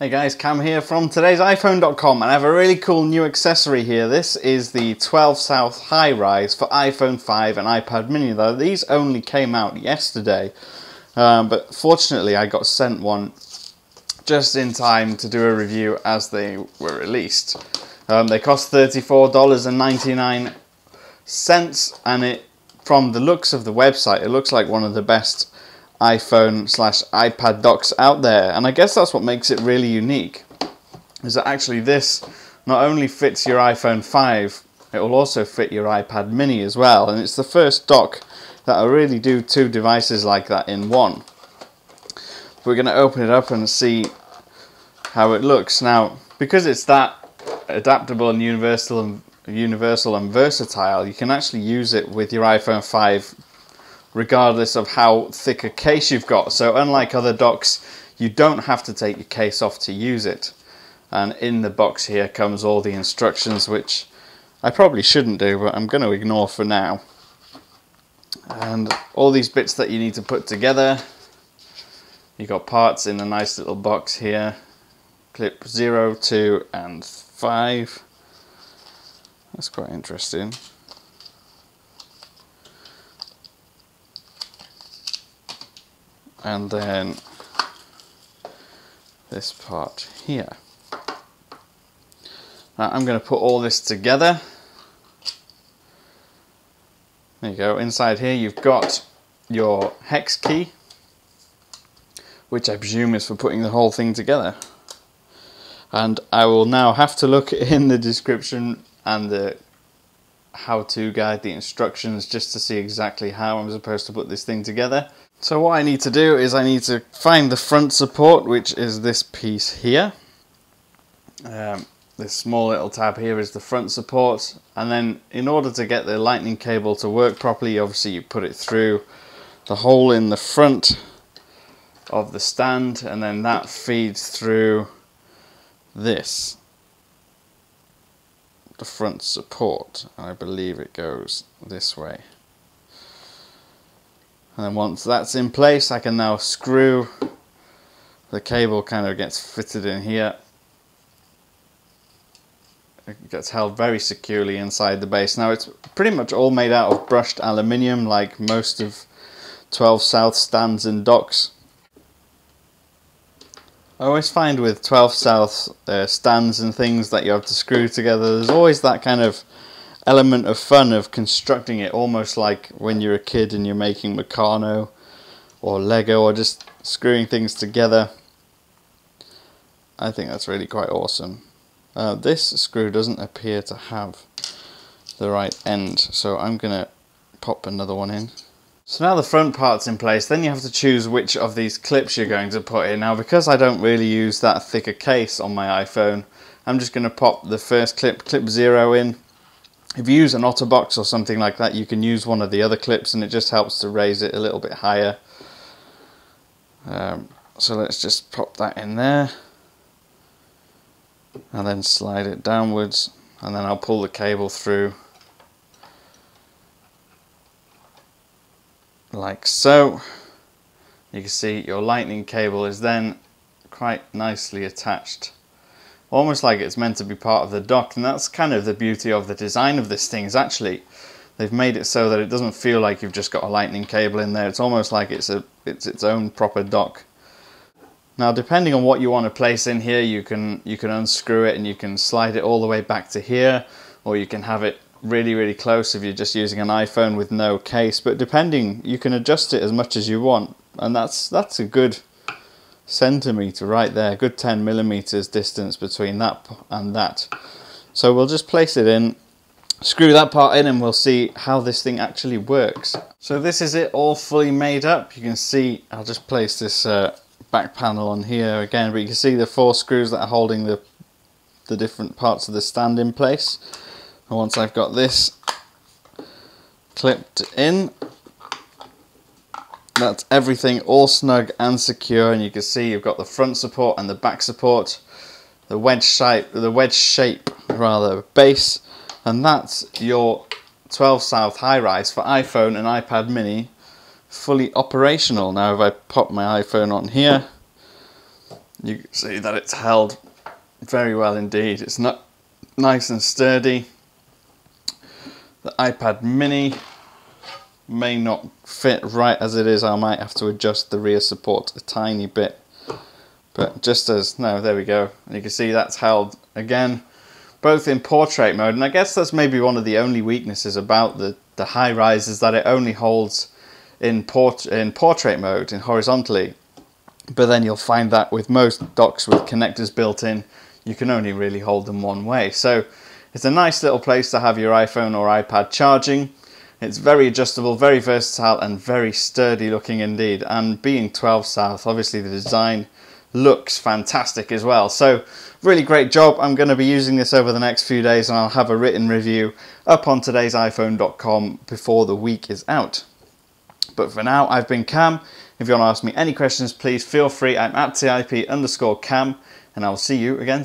Hey guys, Cam here from today's iPhone.com, and I have a really cool new accessory here. This is the 12 South HiRise for iPhone 5 and iPad mini. Though these only came out yesterday, but fortunately I got sent one just in time to do a review as they were released. They cost $34.99, and from the looks of the website, it looks like one of the best iPhone/iPad docks out there, and I guess that's what makes it really unique, is that actually this not only fits your iPhone 5, it will also fit your iPad mini as well, and it's the first dock that will really do two devices like that in one. We're going to open it up and see how it looks. Now, because it's that adaptable and universal and versatile, you can actually use it with your iPhone 5 regardless of how thick a case you've got. So unlike other docks, you don't have to take your case off to use it. And in the box here comes all the instructions, which I probably shouldn't do, but I'm going to ignore for now. And all these bits that you need to put together. You've got parts in a nice little box here. Clip 0, 2 and 5. That's quite interesting. And then this part here. Now I'm going to put all this together. There you go. Inside here you've got your hex key, which I presume is for putting the whole thing together. And I will now have to look in the description and the how-to guide, the instructions, just to see exactly how I'm supposed to put this thing together. So what I need to do is I need to find the front support, which is this piece here. This small little tab here is the front support, and then in order to get the lightning cable to work properly, obviously you put it through the hole in the front of the stand, and then that feeds through this, the front support, and I believe it goes this way. And then once that's in place, I can now screw the cable, kind of gets fitted in here. It gets held very securely inside the base. Now it's pretty much all made out of brushed aluminium, like most of 12 South stands and docks. I always find with 12 South stands and things that you have to screw together, there's always that kind of element of fun of constructing it, almost like when you're a kid and you're making Meccano or Lego or just screwing things together. I think that's really quite awesome. This screw doesn't appear to have the right end, so I'm gonna pop another one in. So now the front part's in place, then you have to choose which of these clips you're going to put in. Now, because I don't really use that thicker case on my iPhone, I'm just going to pop the first clip 0 in. If you use an OtterBox or something like that, you can use one of the other clips, and it just helps to raise it a little bit higher. So let's just pop that in there, and then slide it downwards, and then I'll pull the cable through like so. You can see your lightning cable is then quite nicely attached, almost like it's meant to be part of the dock. And that's kind of the beauty of the design of this thing, is actually they've made it so that it doesn't feel like you've just got a lightning cable in there. It's almost like it's its own proper dock. Now, depending on what you want to place in here, you can unscrew it and you can slide it all the way back to here, or you can have it really close if you're just using an iPhone with no case. But depending, you can adjust it as much as you want, and that's a good centimeter right there, good 10 millimeters distance between that and that. So we'll just place it in, screw that part in, and we'll see how this thing actually works. So this is it all fully made up. You can see, I'll just place this back panel on here again, but you can see the 4 screws that are holding the different parts of the stand in place. And once I've got this clipped in, that's everything all snug and secure, and you can see you've got the front support and the back support, the wedge shape base, and that's your 12 South HiRise for iPhone and iPad mini fully operational. Now if I pop my iPhone on here, You can see that it's held very well indeed. It's not nice and sturdy. The iPad mini may not fit right as it is. I might have to adjust the rear support a tiny bit. But just as, no, there we go. And you can see that's held again, both in portrait mode. And I guess that's maybe one of the only weaknesses about the HiRise, is that it only holds in portrait mode, in horizontally. But then you'll find that with most docks with connectors built in, you can only really hold them one way. So it's a nice little place to have your iPhone or iPad charging. It's very adjustable, very versatile, and very sturdy looking indeed. And being 12 South, obviously the design looks fantastic as well. So really great job. I'm going to be using this over the next few days, and I'll have a written review up on todaysiphone.com before the week is out. But for now, I've been Cam. If you want to ask me any questions, please feel free. I'm at TIP_Cam, and I'll see you again.